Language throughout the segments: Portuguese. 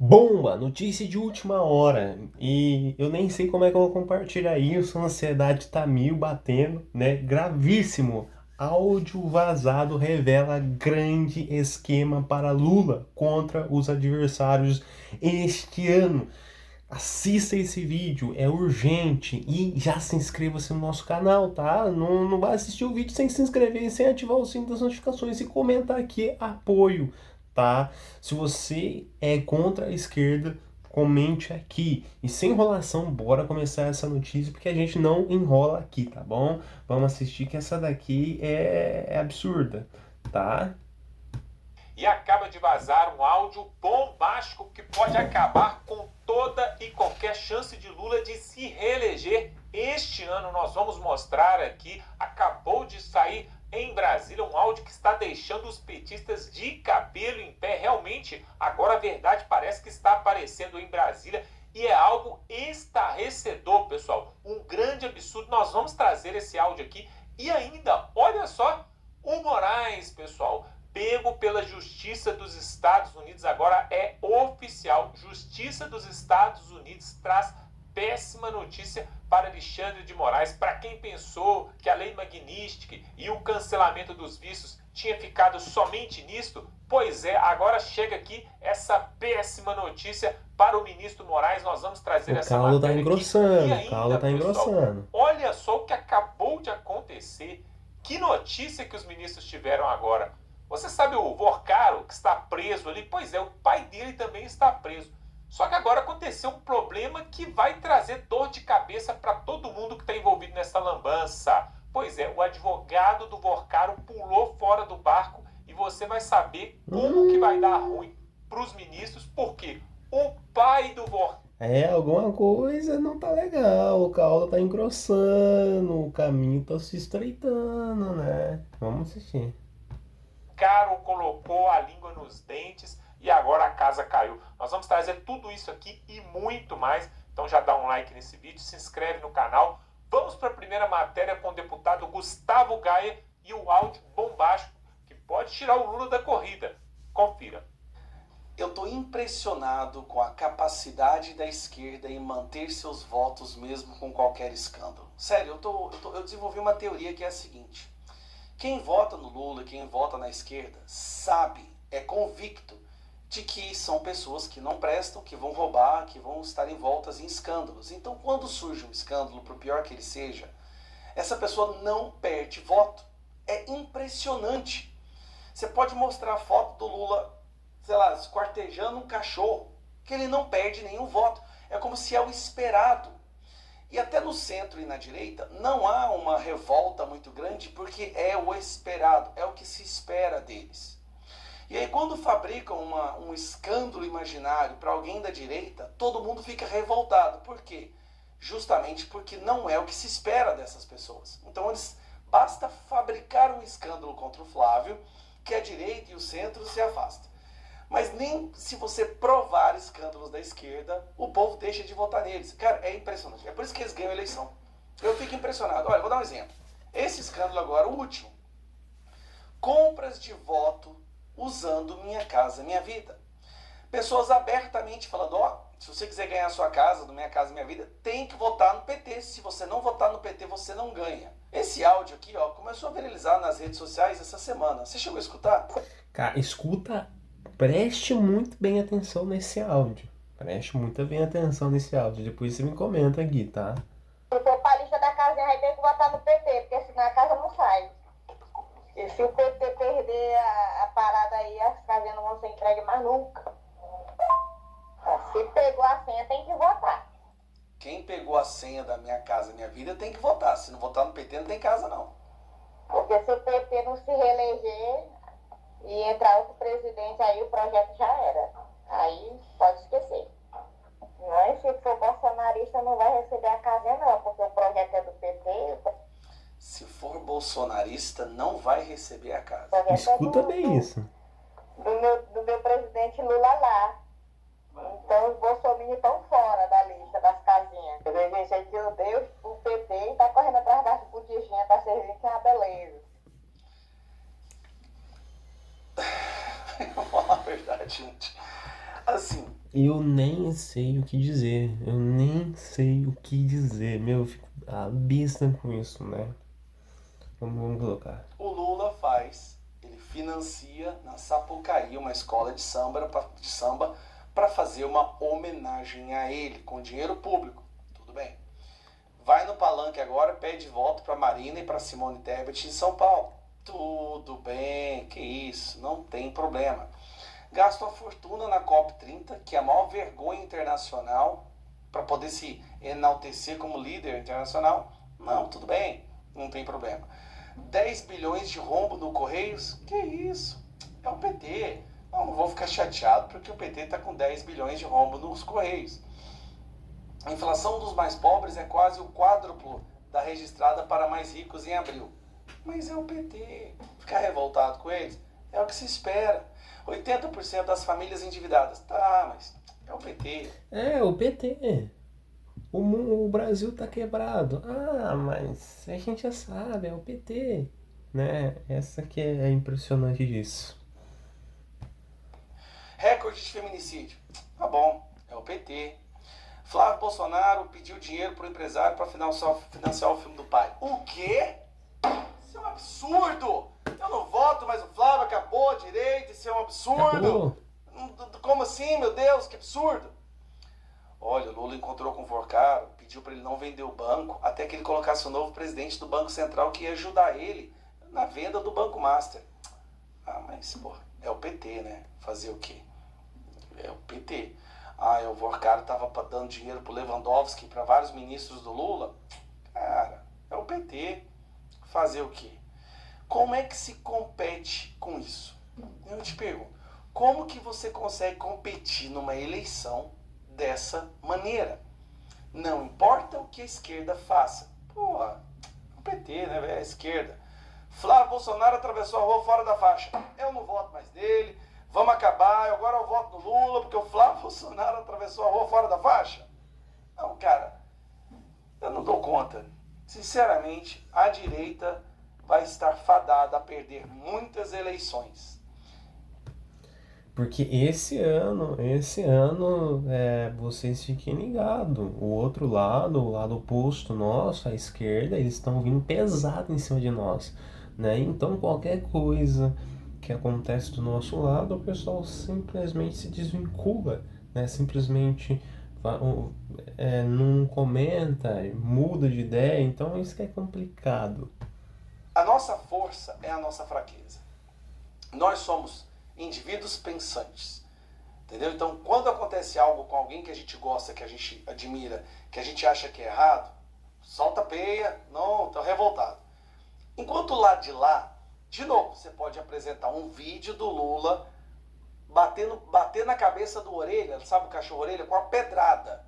Bomba! Notícia de última hora. E eu nem sei como é que eu vou compartilhar isso. A ansiedade tá mil batendo, né? Gravíssimo. Áudio vazado revela grande esquema para Lula contra os adversários este ano. Assista esse vídeo, é urgente. E já se inscreva-se no nosso canal, tá? Não vai assistir o vídeo sem se inscrever, sem ativar o sininho das notificações e comentar aqui apoio, tá? Se você é contra a esquerda, comente aqui. E sem enrolação, bora começar essa notícia, porque a gente não enrola aqui, tá bom? Vamos assistir que essa daqui é absurda, tá? E acaba de vazar um áudio bombástico que pode acabar com toda e qualquer chance de Lula de se reeleger este ano. Nós vamos mostrar aqui, acabou de sair em Brasília um áudio que está deixando os petistas de cabelo em pé. Realmente, agora a verdade parece que está aparecendo em Brasília e é algo estarrecedor, pessoal. Um grande absurdo. Nós vamos trazer esse áudio aqui e ainda, olha só, o Moraes, pessoal, pego pela Justiça dos Estados Unidos, agora é oficial. Justiça dos Estados Unidos traz péssima notícia para Alexandre de Moraes. Para quem pensou que a lei Magnitsky e o cancelamento dos vistos tinha ficado somente nisto, pois é, agora chega aqui essa péssima notícia para o ministro Moraes. Nós vamos trazer essa caldo tá matéria engrossando, aqui. E o caldo ainda, tá pessoal, engrossando. olha só o que acabou de acontecer. Que notícia que os ministros tiveram agora. Você sabe o Vorcaro, que está preso ali? Pois é, o pai dele também está preso. Só que agora aconteceu um problema que vai trazer dor de cabeça para todo mundo que está envolvido nessa lambança. Pois é, o advogado do Vorcaro pulou fora do barco e você vai saber como que vai dar ruim para os ministros, porque o pai do Vorcaro... Alguma coisa não tá legal, o caldo tá engrossando, o caminho tá se estreitando, né? Vamos assistir. Caro colocou a língua nos dentes e agora a casa caiu. Nós vamos trazer tudo isso aqui e muito mais. Então já dá um like nesse vídeo, se inscreve no canal. Vamos para a primeira matéria com o deputado Gustavo Gaia e o áudio bombástico que pode tirar o Lula da corrida. Confira. Eu estou impressionado com a capacidade da esquerda em manter seus votos mesmo com qualquer escândalo. Sério, eu desenvolvi uma teoria que é a seguinte. Quem vota no Lula, quem vota na esquerda, sabe, é convicto de que são pessoas que não prestam, que vão roubar, que vão estar envoltas em escândalos. Então, quando surge um escândalo, por pior que ele seja, essa pessoa não perde voto. É impressionante. Você pode mostrar a foto do Lula, sei lá, esquartejando um cachorro, que ele não perde nenhum voto. É como se é o esperado. E até no centro e na direita não há uma revolta muito grande, porque é o esperado, é o que se espera deles. E aí quando fabricam um escândalo imaginário para alguém da direita, todo mundo fica revoltado. Por quê? Justamente porque não é o que se espera dessas pessoas. Então basta fabricar um escândalo contra o Flávio, que a direita e o centro se afastam. Mas nem se você provar escândalos da esquerda, o povo deixa de votar neles. Cara, é impressionante. É por isso que eles ganham a eleição. Eu fico impressionado. Olha, vou dar um exemplo. Esse escândalo agora, o último. Compras de voto usando Minha Casa Minha Vida. Pessoas abertamente falando, se você quiser ganhar a sua casa, do Minha Casa Minha Vida, tem que votar no PT. Se você não votar no PT, você não ganha. Esse áudio aqui, começou a viralizar nas redes sociais essa semana. Você chegou a escutar? Cara, escuta, preste muito bem atenção nesse áudio. Preste muito bem atenção nesse áudio. Depois você me comenta aqui, tá? Se for pra lista da casinha, vai ter que votar no PT, porque senão a casa não sai. E se o PT perder a parada aí, as casinhas não vão ser entregues mais nunca. Se pegou a senha, tem que votar. Quem pegou a senha da Minha Casa Minha Vida tem que votar. Se não votar no PT, não tem casa, não. Porque se o PT não se reeleger e entrar outro presidente, aí o projeto já era. Aí pode esquecer. Mas se for bolsonarista, não vai receber a casinha, não, porque o projeto é do PT. Se for bolsonarista, não vai receber a casa. Escuta bem isso. Do meu presidente Lula lá. Então os bolsominions estão fora da lista das casinhas. Tem gente aí que odeia o PT e tá correndo atrás das botijinhas pra servir que é uma beleza. Eu vou falar a verdade, gente. Assim, Eu nem sei o que dizer. Eu nem sei o que dizer. Meu, eu fico à besta com isso, né? Vamos colocar. O Lula ele financia na Sapucaí uma escola de samba para fazer uma homenagem a ele com dinheiro público. Tudo bem. Vai no Palanque agora, pede voto para Marina e para Simone Tebet em São Paulo. Tudo bem, que isso, não tem problema. Gasta uma fortuna na COP30, que é a maior vergonha internacional, para poder se enaltecer como líder internacional. Não, tudo bem, não tem problema. 10 bilhões de rombo no Correios? Que isso? É o PT. Não vou ficar chateado porque o PT está com 10 bilhões de rombo nos Correios. A inflação dos mais pobres é quase o quádruplo da registrada para mais ricos em abril. Mas é o PT. Ficar revoltado com eles é o que se espera. 80% das famílias endividadas. Tá, mas é o PT. É, o PT. O Brasil tá quebrado. Ah, mas a gente já sabe, é o PT. Né? Essa que é impressionante disso. Recorde de feminicídio. Tá bom, é o PT. Flávio Bolsonaro pediu dinheiro pro empresário para financiar o filme do pai. O quê? Isso é um absurdo! Eu não voto, mas o Flávio acabou a direita, isso é um absurdo! Acabou. Como assim, meu Deus, que absurdo! Olha, o Lula encontrou com o Vorcaro, pediu para ele não vender o banco, até que ele colocasse o novo presidente do Banco Central que ia ajudar ele na venda do Banco Master. Ah, mas, pô, é o PT, né? Fazer o quê? É o PT. Ah, o Vorcaro tava dando dinheiro pro Lewandowski, para vários ministros do Lula. Cara, é o PT. Fazer o quê? Como é que se compete com isso? Eu te pergunto, como que você consegue competir numa eleição dessa maneira? Não importa o que a esquerda faça. Porra, o PT, né, velho? A esquerda. Flávio Bolsonaro atravessou a rua fora da faixa. Eu não voto mais dele. Vamos acabar, agora eu voto no Lula, porque o Flávio Bolsonaro atravessou a rua fora da faixa. Não, cara, eu não dou conta. Sinceramente, a direita vai estar fadada a perder muitas eleições. Porque esse ano, vocês fiquem ligados. O outro lado, o lado oposto nosso, a esquerda, eles estão vindo pesado em cima de nós, né? Então qualquer coisa que acontece do nosso lado, o pessoal simplesmente se desvincula, né? Simplesmente não comenta, muda de ideia. Então isso que é complicado. A nossa força é a nossa fraqueza. Nós somos indivíduos pensantes, entendeu? Então, quando acontece algo com alguém que a gente gosta, que a gente admira, que a gente acha que é errado, solta a peia, não, tô revoltado. Enquanto lá de lá, de novo, você pode apresentar um vídeo do Lula bater na cabeça do Orelha, sabe o cachorro Orelha, com a pedrada.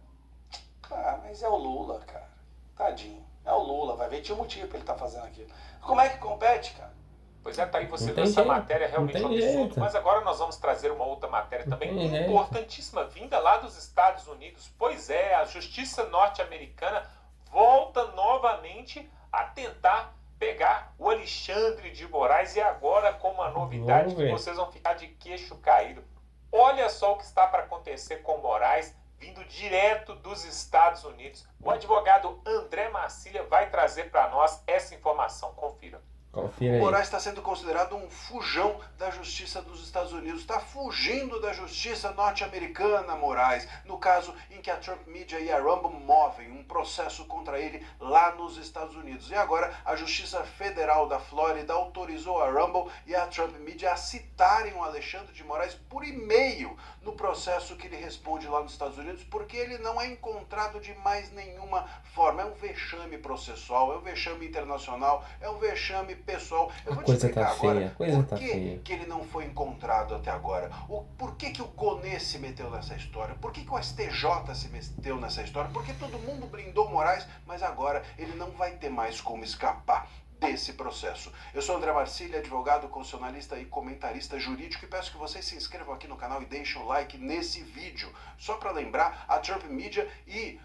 Ah, mas é o Lula, cara. Tadinho. É o Lula, vai ver, tinha um motivo pra ele estar fazendo aquilo. Como é que compete, cara? Pois é, tá aí você Não vê tem essa jeito, matéria realmente não um tem absurdo. jeito. Mas agora nós vamos trazer uma outra matéria Não também tem jeito. importantíssima, vinda lá dos Estados Unidos. Pois é, a justiça norte-americana volta novamente a tentar pegar o Alexandre de Moraes, e agora com uma novidade que vocês vão ficar de queixo caído. Olha só o que está para acontecer com o Moraes, vindo direto dos Estados Unidos. O advogado André Marcília vai trazer para nós essa informação. Confira. Confira aí. O Moraes está sendo considerado um fujão da justiça dos Estados Unidos. Está fugindo da justiça norte-americana, Moraes. No caso em que a Trump Media e a Rumble movem um processo contra ele lá nos Estados Unidos. E agora a Justiça Federal da Flórida autorizou a Rumble e a Trump Media a citarem o Alexandre de Moraes por e-mail no processo que ele responde lá nos Estados Unidos, porque ele não é encontrado de mais nenhuma forma. É um vexame processual, é um vexame internacional, é um vexame pessoal. Eu vou te explicar agora por que ele não foi encontrado até agora. Por que o Gonê se meteu nessa história? Por que o STJ se meteu nessa história? Porque todo mundo blindou Moraes, mas agora ele não vai ter mais como escapar desse processo. Eu sou André Marcília, advogado, constitucionalista e comentarista jurídico, e peço que vocês se inscrevam aqui no canal e deixem o like nesse vídeo. Só para lembrar, a Trump Media e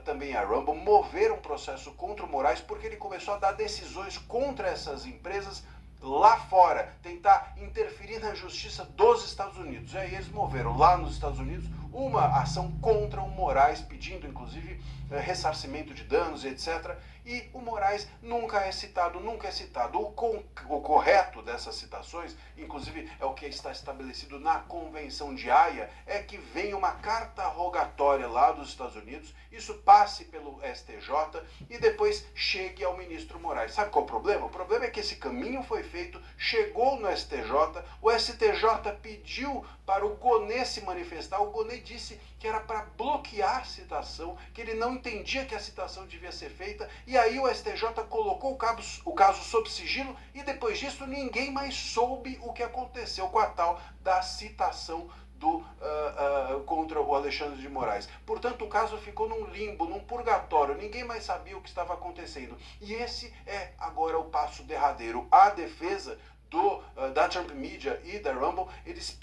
também a Rumble moveram um processo contra o Moraes porque ele começou a dar decisões contra essas empresas lá fora, tentar interferir na justiça dos Estados Unidos. E aí eles moveram lá nos Estados Unidos uma ação contra o Moraes, pedindo inclusive ressarcimento de danos, etc. E o Moraes nunca é citado. O correto dessas citações, inclusive é o que está estabelecido na Convenção de Haia, é que venha uma carta rogatória lá dos Estados Unidos, isso passe pelo STJ e depois chegue ao ministro Moraes. Sabe qual é o problema? O problema é que esse caminho foi feito, chegou no STJ, o STJ pediu para o Gonê se manifestar, o Gonê disse que era para bloquear a citação, que ele não entendia que a citação devia ser feita, e aí o STJ colocou o caso sob sigilo, e depois disso ninguém mais soube o que aconteceu com a tal da citação contra o Alexandre de Moraes. Portanto, o caso ficou num limbo, num purgatório, ninguém mais sabia o que estava acontecendo. E esse é agora o passo derradeiro. A defesa da Trump Media e da Rumble, eles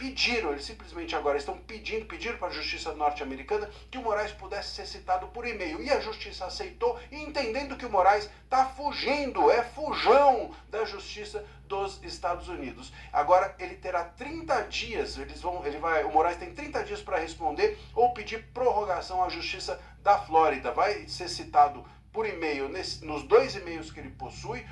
simplesmente agora estão pedindo para a justiça norte-americana que o Moraes pudesse ser citado por e-mail. E a justiça aceitou, entendendo que o Moraes está fugindo, é fujão da justiça dos Estados Unidos. Agora ele terá 30 dias, o Moraes tem 30 dias para responder ou pedir prorrogação à justiça da Flórida. Vai ser citado por e-mail, nos 2 e-mails que ele possui,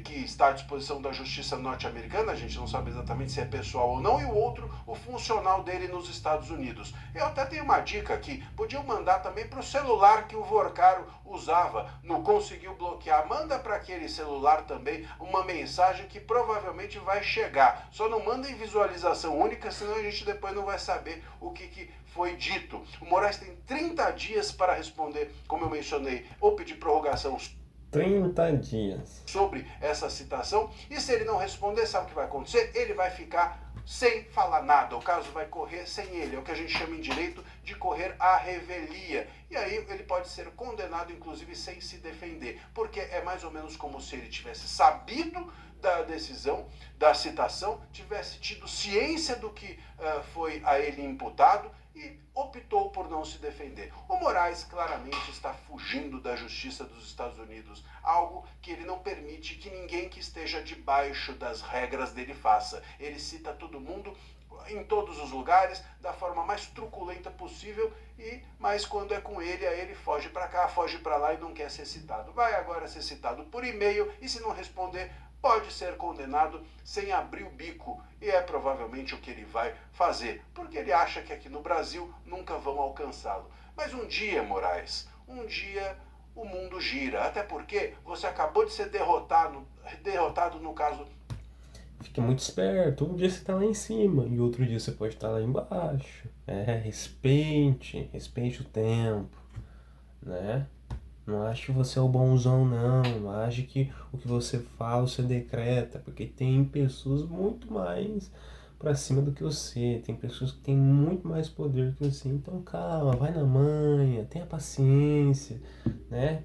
que está à disposição da justiça norte-americana, a gente não sabe exatamente se é pessoal ou não, e o outro, o funcional dele nos Estados Unidos. Eu até tenho uma dica aqui, podiam mandar também para o celular que o Vorcaro usava, não conseguiu bloquear, manda para aquele celular também uma mensagem que provavelmente vai chegar, só não manda em visualização única, senão a gente depois não vai saber o que foi dito. O Moraes tem 30 dias para responder, como eu mencionei, ou pedir prorrogação 30 dias sobre essa citação, e se ele não responder, sabe o que vai acontecer? Ele vai ficar sem falar nada, o caso vai correr sem ele, é o que a gente chama em direito de correr à revelia, e aí ele pode ser condenado, inclusive, sem se defender, porque é mais ou menos como se ele tivesse sabido da decisão, da citação, tivesse tido ciência do que foi a ele imputado, e optou por não se defender. O Moraes claramente está fugindo da justiça dos Estados Unidos, algo que ele não permite que ninguém que esteja debaixo das regras dele faça. Ele cita todo mundo em todos os lugares, da forma mais truculenta possível, mas quando é com ele, aí ele foge para cá, foge para lá e não quer ser citado. Vai agora ser citado por e-mail, e se não responder, pode ser condenado sem abrir o bico, e é provavelmente o que ele vai fazer, porque ele acha que aqui no Brasil nunca vão alcançá-lo. Mas um dia, Moraes, o mundo gira, até porque você acabou de ser derrotado no caso. Fique muito esperto, um dia você tá lá em cima e outro dia você pode estar lá embaixo. Respeite o tempo, né? Não ache que você é o bonzão, não. Não ache que o que você fala você decreta, porque tem pessoas muito mais pra cima do que você. Tem pessoas que têm muito mais poder que você. Então calma, vai na manha, tenha paciência, né?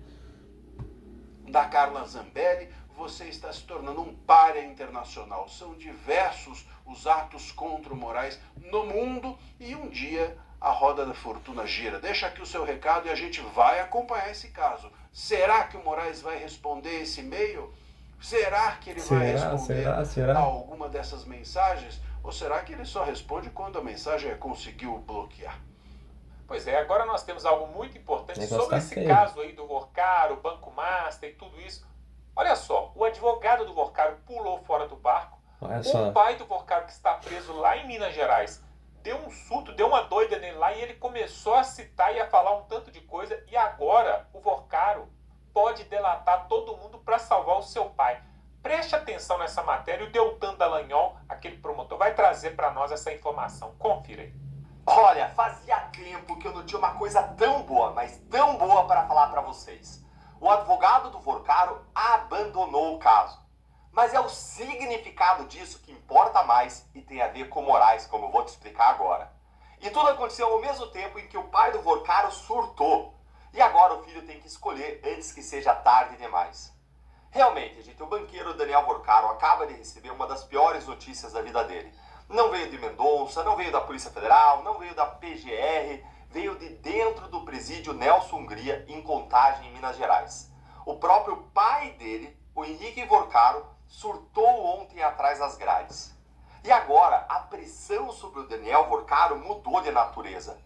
Da Carla Zambelli, você está se tornando um pária internacional. São diversos os atos contra o Moraes no mundo e um dia a roda da fortuna gira. Deixa aqui o seu recado e a gente vai acompanhar esse caso. Será que o Moraes vai responder esse e-mail? Será que ele vai responder a alguma dessas mensagens? Ou será que ele só responde quando a mensagem conseguiu bloquear? Pois é, agora nós temos algo muito importante sobre esse caso aí do Vorcaro, Banco Master e tudo isso. Olha só, o advogado do Vorcaro pulou fora do barco. O pai do Vorcaro, que está preso lá em Minas Gerais, deu um surto, deu uma doida nele lá e ele começou a citar e a falar um tanto de coisa, e agora o Vorcaro pode delatar todo mundo para salvar o seu pai. Preste atenção nessa matéria, o Deltan Dallagnol, aquele promotor, vai trazer para nós essa informação. Confira aí. Olha, fazia tempo que eu não tinha uma coisa tão boa, mas tão boa para falar para vocês. O advogado do Vorcaro abandonou o caso. Mas é o significado disso que importa mais e tem a ver com Moraes, como eu vou te explicar agora. E tudo aconteceu ao mesmo tempo em que o pai do Vorcaro surtou. E agora o filho tem que escolher antes que seja tarde demais. Realmente, gente, o banqueiro Daniel Vorcaro acaba de receber uma das piores notícias da vida dele. Não veio de Mendonça, não veio da Polícia Federal, não veio da PGR, veio de dentro do presídio Nelson Hungria, em Contagem, em Minas Gerais. O próprio pai dele, o Henrique Vorcaro, surtou ontem atrás das grades. E agora, a pressão sobre o Daniel Vorcaro mudou de natureza.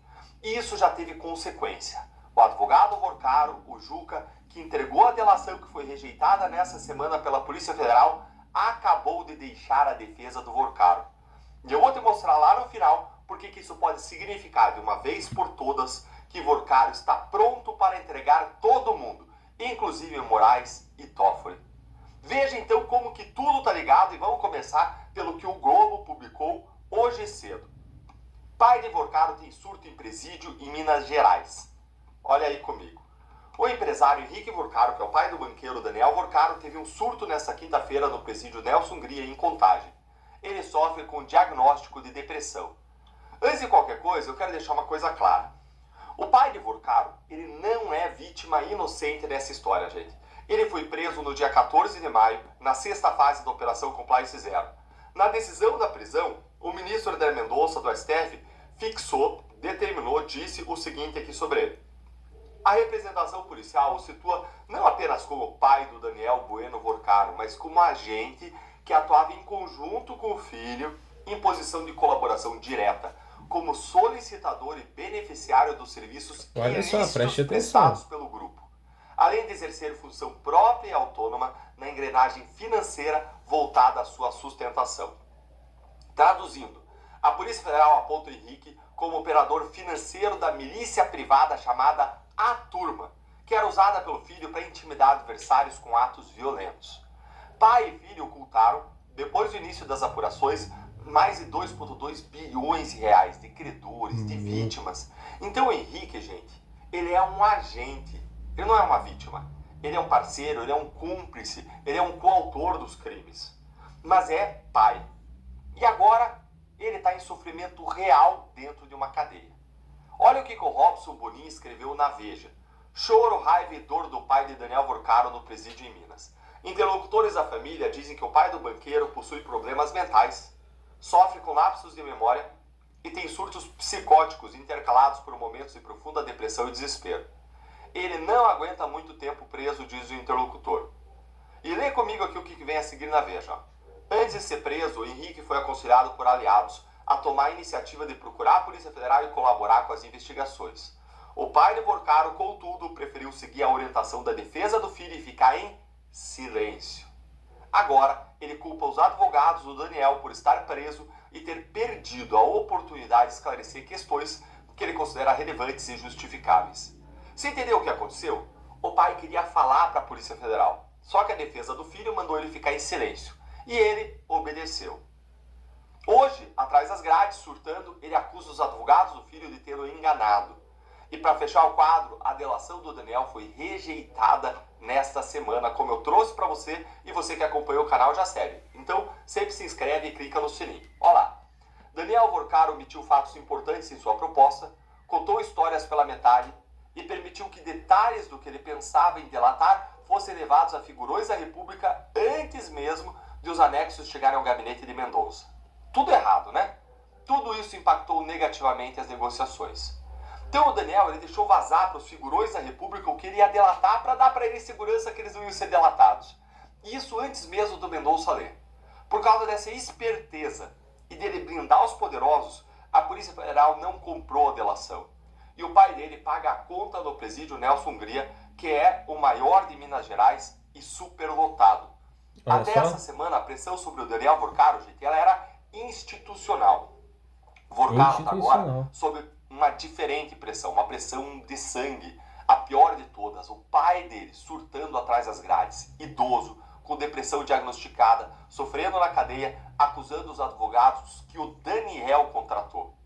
E isso já teve consequência. O advogado Vorcaro, o Juca, que entregou a delação que foi rejeitada nessa semana pela Polícia Federal, acabou de deixar a defesa do Vorcaro. E eu vou te mostrar lá no final porque que isso pode significar de uma vez por todas que Vorcaro está pronto para entregar todo mundo, inclusive Moraes e Toffoli. Veja então como que tudo está ligado e vamos começar pelo que o Globo publicou hoje cedo. Pai de Vorcaro tem surto em presídio em Minas Gerais. Olha aí comigo. O empresário Henrique Vorcaro, que é o pai do banqueiro Daniel Vorcaro, teve um surto nesta quinta-feira no presídio Nelson Hungria, em Contagem. Ele sofre com diagnóstico de depressão. Antes de qualquer coisa, eu quero deixar uma coisa clara. O pai de Vorcaro, ele não é vítima inocente dessa história, gente. Ele foi preso no dia 14 de maio, na sexta fase da Operação Compliance Zero. Na decisão da prisão, o ministro André Mendonça, do STF, determinou, disse o seguinte aqui sobre ele. A representação policial o situa não apenas como pai do Daniel Bueno Vorcaro, mas como agente que atuava em conjunto com o filho em posição de colaboração direta, como solicitador e beneficiário dos serviços ilícitos prestados pelo grupo, além de exercer função própria e autônoma na engrenagem financeira voltada à sua sustentação. Traduzindo, a Polícia Federal aponta o Henrique como operador financeiro da milícia privada chamada A Turma, que era usada pelo filho para intimidar adversários com atos violentos. Pai e filho ocultaram, depois do início das apurações, mais de 2,2 bilhões de reais de credores, de vítimas. Então o Henrique, gente, ele é um agente, ele não é uma vítima. Ele é um parceiro, ele é um cúmplice, ele é um coautor dos crimes. Mas é pai. E agora ele está em sofrimento real dentro de uma cadeia. Olha o que o Robson Bonin escreveu na Veja. Choro, raiva e dor do pai de Daniel Vorcaro no presídio em Minas. Interlocutores da família dizem que o pai do banqueiro possui problemas mentais, sofre com lapsos de memória e tem surtos psicóticos intercalados por momentos de profunda depressão e desespero. Ele não aguenta muito tempo preso, diz o interlocutor. E lê comigo aqui o que vem a seguir na Veja. Antes de ser preso, o Henrique foi aconselhado por aliados a tomar a iniciativa de procurar a Polícia Federal e colaborar com as investigações. O pai de Vorcaro, contudo, preferiu seguir a orientação da defesa do filho e ficar em silêncio. Agora, ele culpa os advogados do Daniel por estar preso e ter perdido a oportunidade de esclarecer questões que ele considera relevantes e justificáveis. Você entendeu o que aconteceu? O pai queria falar para a Polícia Federal, só que a defesa do filho mandou ele ficar em silêncio. E ele obedeceu. Hoje, atrás das grades, surtando, ele acusa os advogados do filho de tê-lo enganado. E para fechar o quadro, a delação do Daniel foi rejeitada nesta semana, como eu trouxe para você, e você que acompanhou o canal já segue. Então, sempre se inscreve e clica no sininho. Olha lá. Daniel Vorcaro omitiu fatos importantes em sua proposta, contou histórias pela metade e permitiu que detalhes do que ele pensava em delatar fossem levados a figurões da República antes mesmo de os anexos chegarem ao gabinete de Mendonça. Tudo errado, né? Tudo isso impactou negativamente as negociações. Então o Daniel ele deixou vazar para os figurões da República o que ele ia delatar para dar para eles segurança que eles não iam ser delatados. E isso antes mesmo do Mendonça ler. Por causa dessa esperteza e dele blindar os poderosos, a Polícia Federal não comprou a delação. E o pai dele paga a conta do presídio Nelson Hungria, que é o maior de Minas Gerais e superlotado. Até essa semana, a pressão sobre o Daniel Vorcaro, gente, ela era institucional. Vorcaro está agora sob uma diferente pressão, uma pressão de sangue. A pior de todas, o pai dele surtando atrás das grades, idoso, com depressão diagnosticada, sofrendo na cadeia, acusando os advogados que o Daniel contratou.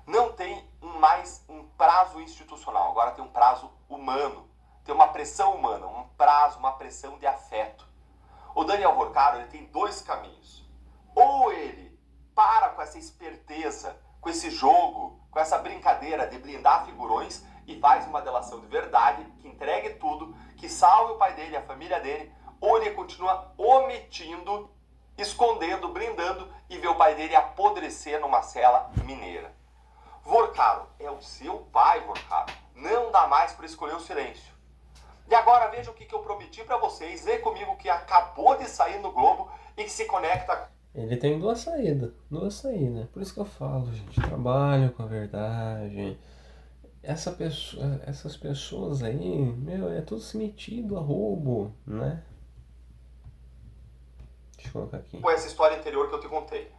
Não tem mais um prazo institucional, agora tem um prazo humano, tem uma pressão humana, um prazo, uma pressão de afeto. O Daniel Vorcaro ele tem dois caminhos. Ou ele para com essa esperteza, com esse jogo, com essa brincadeira de blindar figurões e faz uma delação de verdade, que entregue tudo, que salve o pai dele, a família dele, ou ele continua omitindo, escondendo, blindando e vê o pai dele apodrecer numa cela mineira. Vorcaro é o seu pai, Vorcaro. Não dá mais para escolher o silêncio. E agora veja o que eu prometi para vocês. Vê comigo que acabou de sair no Globo e que se conecta Ele tem duas saídas. Por isso que eu falo, gente, trabalho com a verdade. Essas pessoas aí, meu, é tudo se metido a roubo, né? Deixa eu colocar aqui. Foi essa história anterior que eu te contei.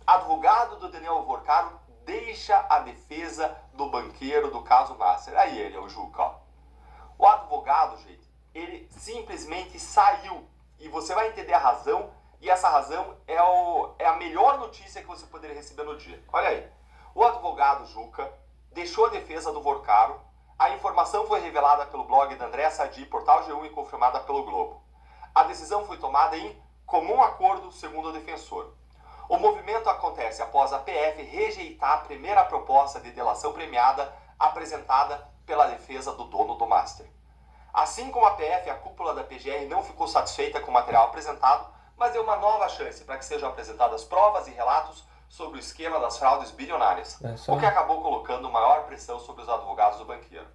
Advogado do Daniel Vorcaro deixa a defesa do banqueiro do caso Master. Aí ele, é o Juca, ó. O advogado, gente, ele simplesmente saiu. E você vai entender a razão. E essa razão é a melhor notícia que você poderia receber no dia. Olha aí. O advogado Juca deixou a defesa do Vorcaro. A informação foi revelada pelo blog da Andréa Sadi, Portal G1, e confirmada pelo Globo. A decisão foi tomada em comum acordo, segundo o defensor. O movimento acontece após a PF rejeitar a primeira proposta de delação premiada apresentada pela defesa do dono do Master. Assim como a PF, a cúpula da PGR não ficou satisfeita com o material apresentado, mas deu uma nova chance para que sejam apresentadas provas e relatos sobre o esquema das fraudes bilionárias, o que acabou colocando maior pressão sobre os advogados do banqueiro.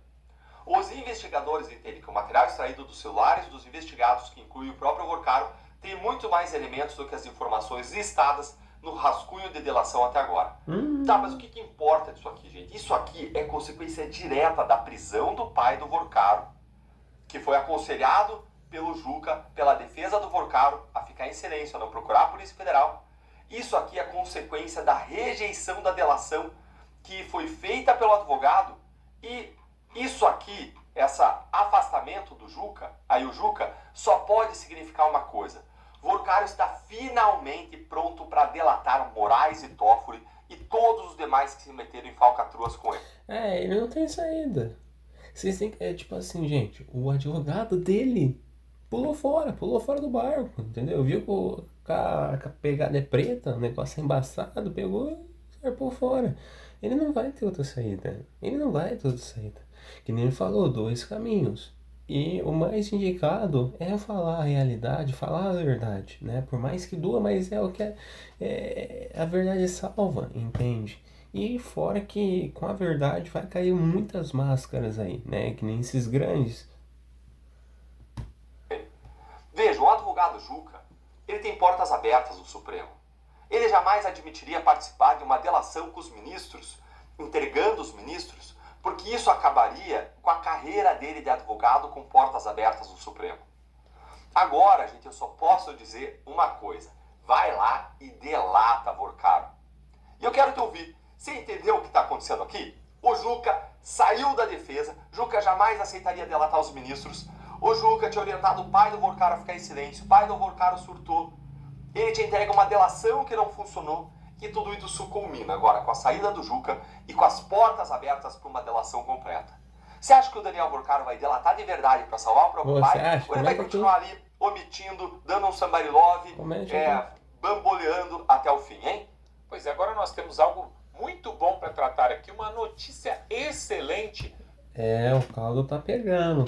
Os investigadores entendem que o material extraído dos celulares dos investigados, que inclui o próprio Vorcaro, tem muito mais elementos do que as informações listadas no rascunho de delação até agora. Tá, mas o que importa disso aqui, gente? Isso aqui é consequência direta da prisão do pai do Vorcaro, que foi aconselhado pelo Juca, pela defesa do Vorcaro, a ficar em silêncio, a não procurar a Polícia Federal. Isso aqui é consequência da rejeição da delação que foi feita pelo advogado. E isso aqui, esse afastamento do Juca, aí o Juca, só pode significar uma coisa. Vorcaro está finalmente pronto para delatar Moraes e Toffoli e todos os demais que se meteram em falcatruas com ele. Ele não tem saída. Vocês têm que, tipo assim, gente, o advogado dele pulou fora do barco, entendeu? Viu que a pegada é preta, o negócio é embaçado, pegou e zarpou fora. Ele não vai ter outra saída. Que nem ele falou, 2 caminhos. E o mais indicado é falar a realidade, falar a verdade, né? Por mais que doa, mas é o que a verdade salva, entende? E fora que com a verdade vai cair muitas máscaras aí, né? Que nem esses grandes. Veja, o advogado Juca, ele tem portas abertas no Supremo. Ele jamais admitiria participar de uma delação com os ministros, entregando os ministros, porque isso acabaria com a carreira dele de advogado com portas abertas no Supremo. Agora, gente, eu só posso dizer uma coisa. Vai lá e delata Vorcaro. E eu quero te ouvir. Você entendeu o que está acontecendo aqui? O Juca saiu da defesa. Juca jamais aceitaria delatar os ministros. O Juca tinha orientado o pai do Vorcaro a ficar em silêncio. O pai do Vorcaro surtou. Ele te entrega uma delação que não funcionou. E tudo isso culmina agora com a saída do Juca e com as portas abertas para uma delação completa. Você acha que o Daniel Vorcaro vai delatar de verdade para salvar o próprio pai? Ou ele vai continuar ali omitindo, dando um somebody love, bamboleando até o fim, hein? Pois é, agora nós temos algo muito bom para tratar aqui, uma notícia excelente. O caldo tá pegando,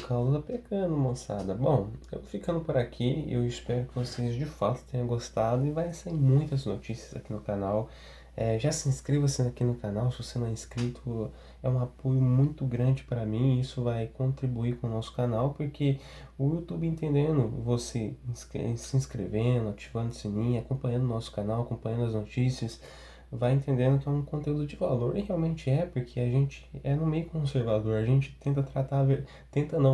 moçada. Bom, eu vou ficando por aqui, eu espero que vocês de fato tenham gostado e vai sair muitas notícias aqui no canal. Já se inscreva-se aqui no canal, se você não é inscrito, é um apoio muito grande para mim, isso vai contribuir com o nosso canal, porque o YouTube entendendo, você se inscrevendo, ativando o sininho, acompanhando o nosso canal, acompanhando as notícias, vai entendendo que é um conteúdo de valor, e realmente porque a gente é no meio conservador, a gente tenta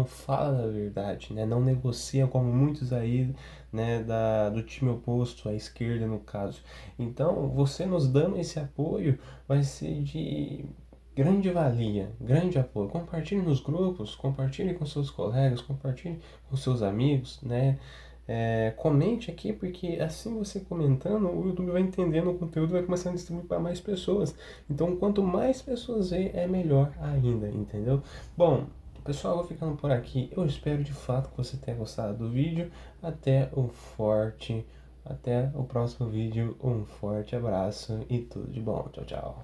fala da verdade, né? Não negocia como muitos aí, né, do time oposto, à esquerda no caso. Então, você nos dando esse apoio vai ser de grande valia, grande apoio. Compartilhe nos grupos, compartilhe com seus colegas, compartilhe com seus amigos, né? Comente aqui, porque assim você comentando, o YouTube vai entendendo o conteúdo e vai começando a distribuir para mais pessoas. Então, quanto mais pessoas ver, é melhor ainda, entendeu? Bom, pessoal, eu vou ficando por aqui. Eu espero de fato que você tenha gostado do vídeo. Até o próximo vídeo. Um forte abraço e tudo de bom. Tchau, tchau.